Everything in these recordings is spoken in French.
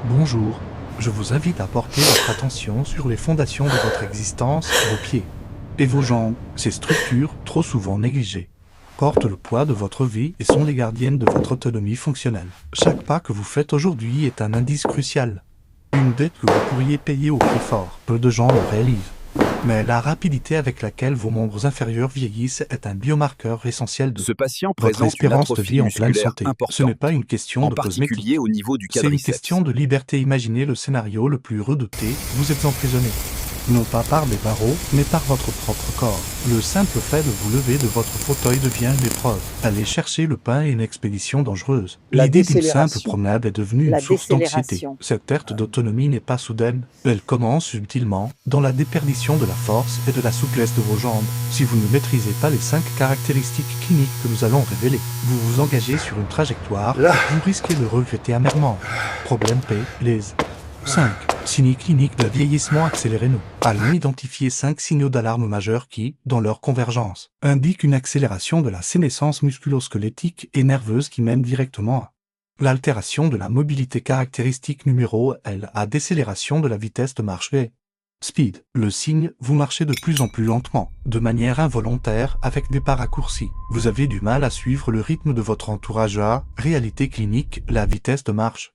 Bonjour, je vous invite à porter votre attention sur les fondations de votre existence, vos pieds et vos jambes. Ces structures, trop souvent négligées, portent le poids de votre vie et sont les gardiennes de votre autonomie fonctionnelle. Chaque pas que vous faites aujourd'hui est un indice crucial, une dette que vous pourriez payer au prix fort. Peu de gens le réalisent. Mais la rapidité avec laquelle vos membres inférieurs vieillissent est un biomarqueur essentiel de Ce patient votre présente une espérance de atrophie vie en pleine musculaire santé. Ce n'est importante, pas une question en de particulier cosmétique. au niveau du C'est une quadriceps. question de liberté. Imaginez le scénario le plus redouté, vous êtes emprisonné. Non pas par des barreaux, mais par votre propre corps. Le simple fait de vous lever de votre fauteuil devient une épreuve. Aller chercher le pain est une expédition dangereuse. La L'idée d'une simple décélération. promenade est devenue une La source d'anxiété. décélération. Cette perte d'autonomie n'est pas soudaine. Elle commence subtilement, dans la déperdition de la force et de la souplesse de vos jambes. Si vous ne maîtrisez pas les 5 caractéristiques cliniques que nous allons révéler, vous vous engagez sur une trajectoire, vous risquez de regretter amèrement. Problème P, les 5 signes cliniques de vieillissement accéléré. Nous allons identifier 5 signaux d'alarme majeurs qui, dans leur convergence, indiquent une accélération de la sénescence musculo-squelettique et nerveuse qui mène directement à l'altération de la mobilité. Caractéristique numéro L, à décélération de la vitesse de marche et speed. Le signe, vous marchez de plus en plus lentement, de manière involontaire, avec des pas raccourcis. Vous avez du mal à suivre le rythme de votre entourage. À réalité clinique, la vitesse de marche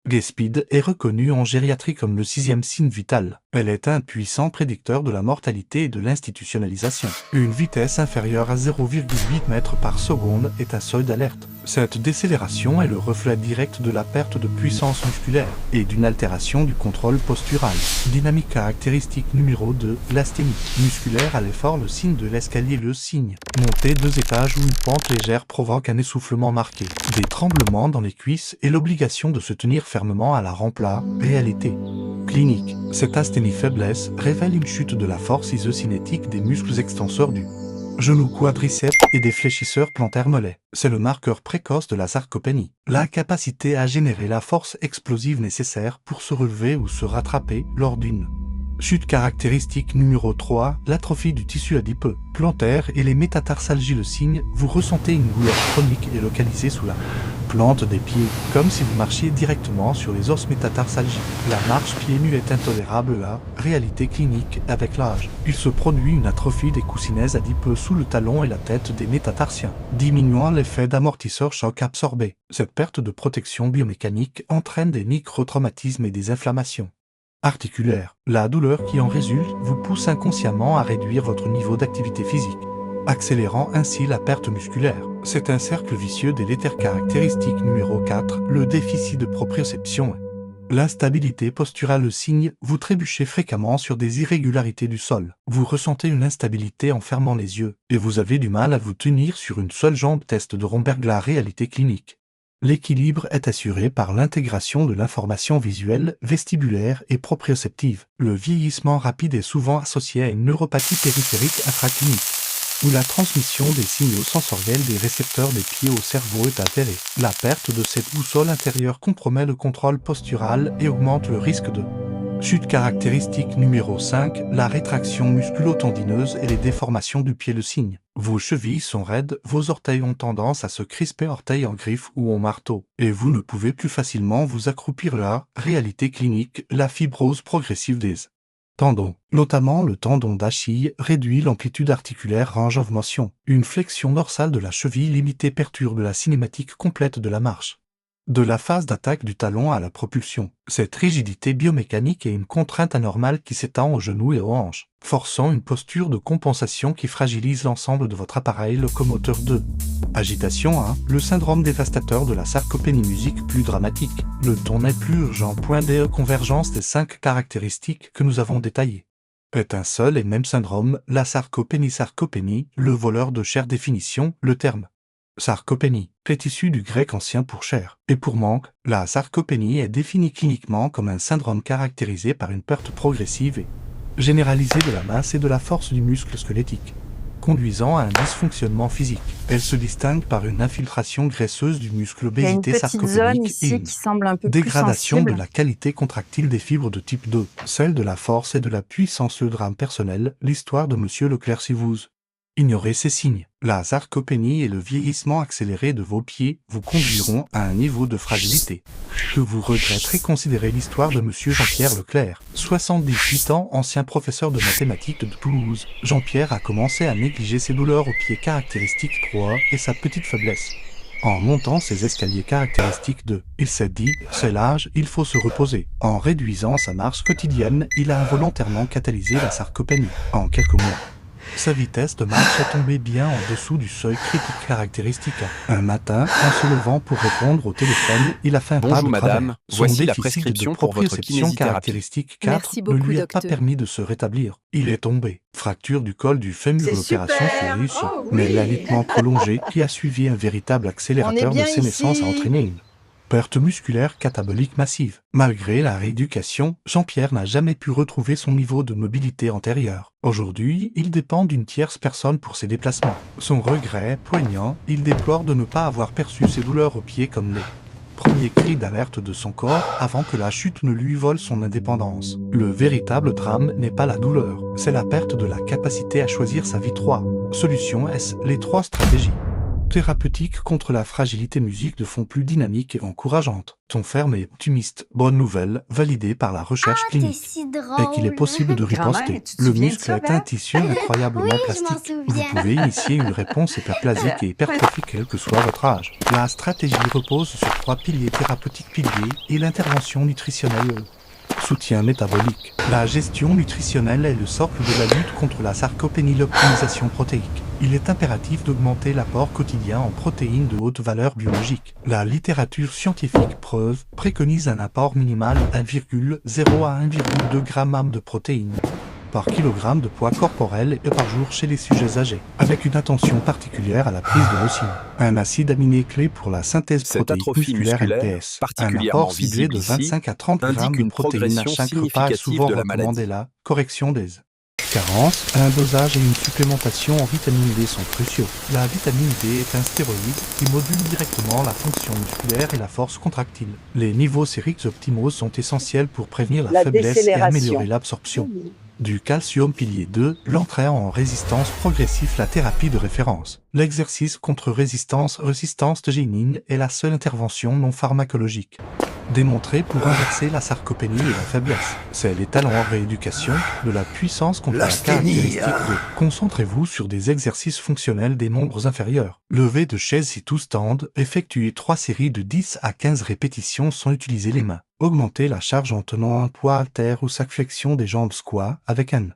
G-Speed est reconnue en gériatrie comme le 6e signe vital. Elle est un puissant prédicteur de la mortalité et de l'institutionnalisation. Une vitesse inférieure à 0,8 mètres par seconde est un seuil d'alerte. Cette décélération est le reflet direct de la perte de puissance musculaire et d'une altération du contrôle postural. Dynamique. Caractéristique numéro 2, l'asthénie musculaire à l'effort. Le signe de l'escalier. Le signe monter 2 étages ou une pente légère provoque un essoufflement marqué, des tremblements dans les cuisses et l'obligation de se tenir fermement à la rampe. La réalité clinique. Cette asthénie faiblesse révèle une chute de la force isocinétique des muscles extenseurs du genou quadriceps et des fléchisseurs plantaires mollets. C'est le marqueur précoce de la sarcopénie. La capacité à générer la force explosive nécessaire pour se relever ou se rattraper lors d'une chute. Caractéristique numéro 3, l'atrophie du tissu adipeux plantaire et les métatarsalgies. Le signe, vous ressentez une douleur chronique et localisée sous la plante des pieds, comme si vous marchiez directement sur les os métatarsalgiques. La marche pieds nus est intolérable. La réalité clinique. Avec l'âge, il se produit une atrophie des coussinets adipeux sous le talon et la tête des métatarsiens, diminuant l'effet d'amortisseur choc absorbé. Cette perte de protection biomécanique entraîne des microtraumatismes et des inflammations articulaires. La douleur qui en résulte vous pousse inconsciemment à réduire votre niveau d'activité physique, accélérant ainsi la perte musculaire. C'est un cercle vicieux délétère. Caractéristique numéro 4, le déficit de proprioception. L'instabilité posturale. Le signe, vous trébuchez fréquemment sur des irrégularités du sol. Vous ressentez une instabilité en fermant les yeux, et vous avez du mal à vous tenir sur une seule jambe. Test de Romberg. La réalité clinique. L'équilibre est assuré par l'intégration de l'information visuelle, vestibulaire et proprioceptive. Le vieillissement rapide est souvent associé à une neuropathie périphérique intraclinique, où la transmission des signaux sensoriels des récepteurs des pieds au cerveau est altérée. La perte de cette boussole intérieure compromet le contrôle postural et augmente le risque de chute. Caractéristique numéro 5, la rétraction musculo-tendineuse et les déformations du pied. Le signe, vos chevilles sont raides, vos orteils ont tendance à se crisper, orteils en griffe ou en marteau, et vous ne pouvez plus facilement vous accroupir. La réalité clinique, la fibrose progressive des tendons, notamment le tendon d'Achille, réduit l'amplitude articulaire range of motion. Une flexion dorsale de la cheville limitée perturbe la cinématique complète de la marche, de la phase d'attaque du talon à la propulsion. Cette rigidité biomécanique est une contrainte anormale qui s'étend aux genoux et aux hanches, forçant une posture de compensation qui fragilise l'ensemble de votre appareil locomoteur. 2. Agitation 1. Le syndrome dévastateur de la sarcopénie. Musique plus dramatique. Le ton n'est plus urgent. De convergence des 5 caractéristiques que nous avons détaillées est un seul et même syndrome, la sarcopénie. Sarcopénie, le voleur de chair. Définition, le terme sarcopénie est issu du grec ancien pour chair et pour manque. La sarcopénie est définie cliniquement comme un syndrome caractérisé par une perte progressive et généralisée de la masse et de la force du muscle squelettique, conduisant à un dysfonctionnement physique. Elle se distingue par une infiltration graisseuse du muscle, Il y a une obésité petite zone sarcopénique et ici une qui semble un peu plus dégradation de sensible. la qualité contractile des fibres de type 2, celle de la force et de la puissance. Le drame personnel, l'histoire de Monsieur Leclerc. Si vous Ignorez ces signes. La sarcopénie et le vieillissement accéléré de vos pieds vous conduiront à un niveau de fragilité que vous regretterez. Considérez l'histoire de Monsieur Jean-Pierre Leclerc, 78 ans, ancien professeur de mathématiques de Toulouse. Jean-Pierre a commencé à négliger ses douleurs aux pieds caractéristiques 3 et sa petite faiblesse. En montant ses escaliers caractéristiques de, il s'est dit, c'est l'âge, il faut se reposer. En réduisant sa marche quotidienne, il a involontairement catalysé la sarcopénie. En quelques mois, sa vitesse de marche est tombée bien en dessous du seuil critique caractéristique. Un matin, en se levant pour répondre au téléphone, il a fait un pas de travers. Son déficit de proprioception caractéristique 4 ne lui a pas permis de se rétablir. Il est tombé. Fracture du col du fémur, l'opération fut réussie. Mais l'alitement prolongé qui a suivi un véritable accélérateur de sénescence a entraîné une perte musculaire catabolique massive. Malgré la rééducation, Jean-Pierre n'a jamais pu retrouver son niveau de mobilité antérieur. Aujourd'hui, il dépend d'une tierce personne pour ses déplacements. Son regret poignant, il déplore de ne pas avoir perçu ses douleurs aux pieds comme les premiers cris d'alerte de son corps avant que la chute ne lui vole son indépendance. Le véritable drame n'est pas la douleur, c'est la perte de la capacité à choisir sa vie. 3. Solution S. Les 3 stratégies thérapeutique contre la fragilité. Musique de fond plus dynamique et encourageante. Ton ferme et optimiste. Bonne nouvelle, validée par la recherche clinique. Et qu'il est possible de riposter. Le muscle est un tissu incroyablement plastique. Vous pouvez initier une réponse hyperplasique et hypertrophique quel que soit votre âge. La stratégie repose sur 3 piliers thérapeutiques et l'intervention nutritionnelle. Soutien métabolique. La gestion nutritionnelle est le socle de la lutte contre la sarcopénie. L'optimisation protéique. Il est impératif d'augmenter l'apport quotidien en protéines de haute valeur biologique. La littérature scientifique préconise un apport minimal 1,0 à 1,2 g de protéines par kilogramme de poids corporel et par jour chez les sujets âgés, avec une attention particulière à la prise de leucine. Un acide aminé clé pour la synthèse protéique musculaire LPS. Un apport ciblé de 25 à 30 grammes de protéines à chaque repas est souvent recommandé. La correction des carences, un dosage et une supplémentation en vitamine D sont cruciaux. La vitamine D est un stéroïde qui module directement la fonction musculaire et la force contractile. Les niveaux sériques optimaux sont essentiels pour prévenir la faiblesse et améliorer l'absorption du calcium. Pilier 2, l'entrée en résistance progressive. La thérapie de référence. L'exercice contre résistance de génine est la seule intervention non pharmacologique démontrée pour inverser la sarcopénie et la faiblesse. C'est l'étalon en rééducation de la puissance contre la caractéristique de. Concentrez-vous sur des exercices fonctionnels des membres inférieurs. Lever de chaise si tout stand, effectuez 3 séries de 10 à 15 répétitions sans utiliser les mains. Augmentez la charge en tenant un poids haltère ou sac flexion des jambes squat avec un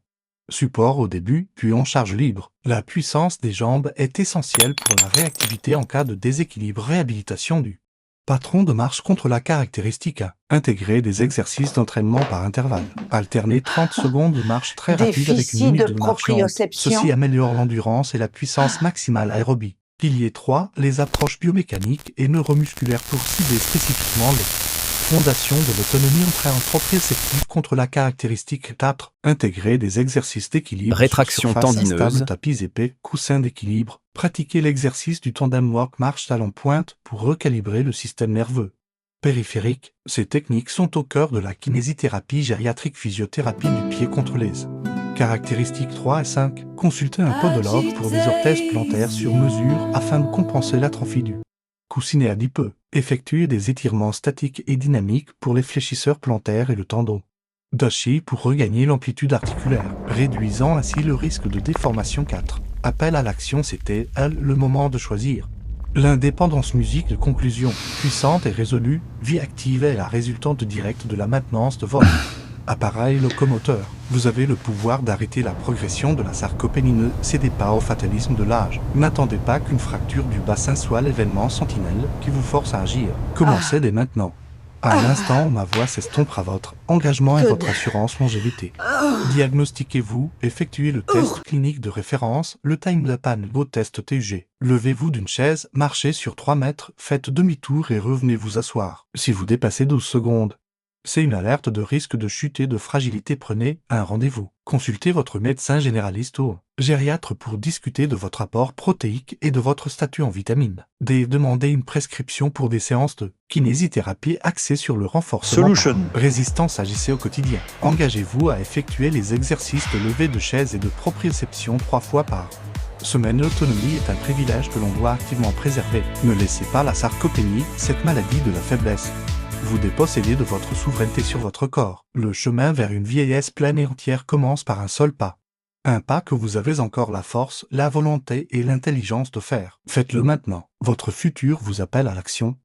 support au début, puis en charge libre. La puissance des jambes est essentielle pour la réactivité en cas de déséquilibre. Réhabilitation du patron de marche contre la caractéristique A. Intégrer des exercices d'entraînement par intervalle. Alterner 30 secondes de marche très rapide avec une minute de marche lente. Ceci améliore l'endurance et la puissance maximale aérobie. Pilier 3, les approches biomécaniques et neuromusculaires pour cibler spécifiquement les fondations de l'autonomie en proprioceptive contre la caractéristique 4. Intégrer des exercices d'équilibre. Rétraction tendineuse. Instable, tapis épais, coussins d'équilibre. Pratiquer l'exercice du tandem walk marche talon pointe pour recalibrer le système nerveux périphérique. Ces techniques sont au cœur de la kinésithérapie gériatrique, physiothérapie du pied contre les caractéristiques 3 et 5. Consultez un podologue pour des orthèses plantaires sur mesure afin de compenser l'atrophie du coussinet adipeux. Effectuez des étirements statiques et dynamiques pour les fléchisseurs plantaires et le tendon d'Achille pour regagner l'amplitude articulaire, réduisant ainsi le risque de déformation. 4. Appel à l'action. C'était, le moment de choisir. L'indépendance. Musique de conclusion. Puissante et résolue, vie active est la résultante directe de la maintenance de votre appareil locomoteur. Vous avez le pouvoir d'arrêter la progression de la sarcopénie. Ne cédez pas au fatalisme de l'âge. N'attendez pas qu'une fracture du bassin soit l'événement sentinelle qui vous force à agir. Commencez dès maintenant. À l'instant où ma voix s'estompera, votre engagement et votre assurance longévité. Diagnostiquez-vous, effectuez le test clinique de référence, le Time Japan Go Test TUG. Levez-vous d'une chaise, marchez sur 3 mètres, faites demi-tour et revenez vous asseoir. Si vous dépassez 12 secondes, c'est une alerte de risque de chute et de fragilité. Prenez un rendez-vous. Consultez votre médecin généraliste ou gériatre pour discuter de votre apport protéique et de votre statut en vitamines D. Demandez une prescription pour des séances de kinésithérapie axées sur le renforcement résistance. Agissez au quotidien. Engagez-vous à effectuer les exercices de levée de chaise et de proprioception 3 fois par Semaine l'autonomie est un privilège que l'on doit activement préserver. Ne laissez pas la sarcopénie, cette maladie de la faiblesse, vous déposséder de votre souveraineté sur votre corps. Le chemin vers une vieillesse pleine et entière commence par un seul pas. Un pas que vous avez encore la force, la volonté et l'intelligence de faire. Faites-le maintenant. Votre futur vous appelle à l'action.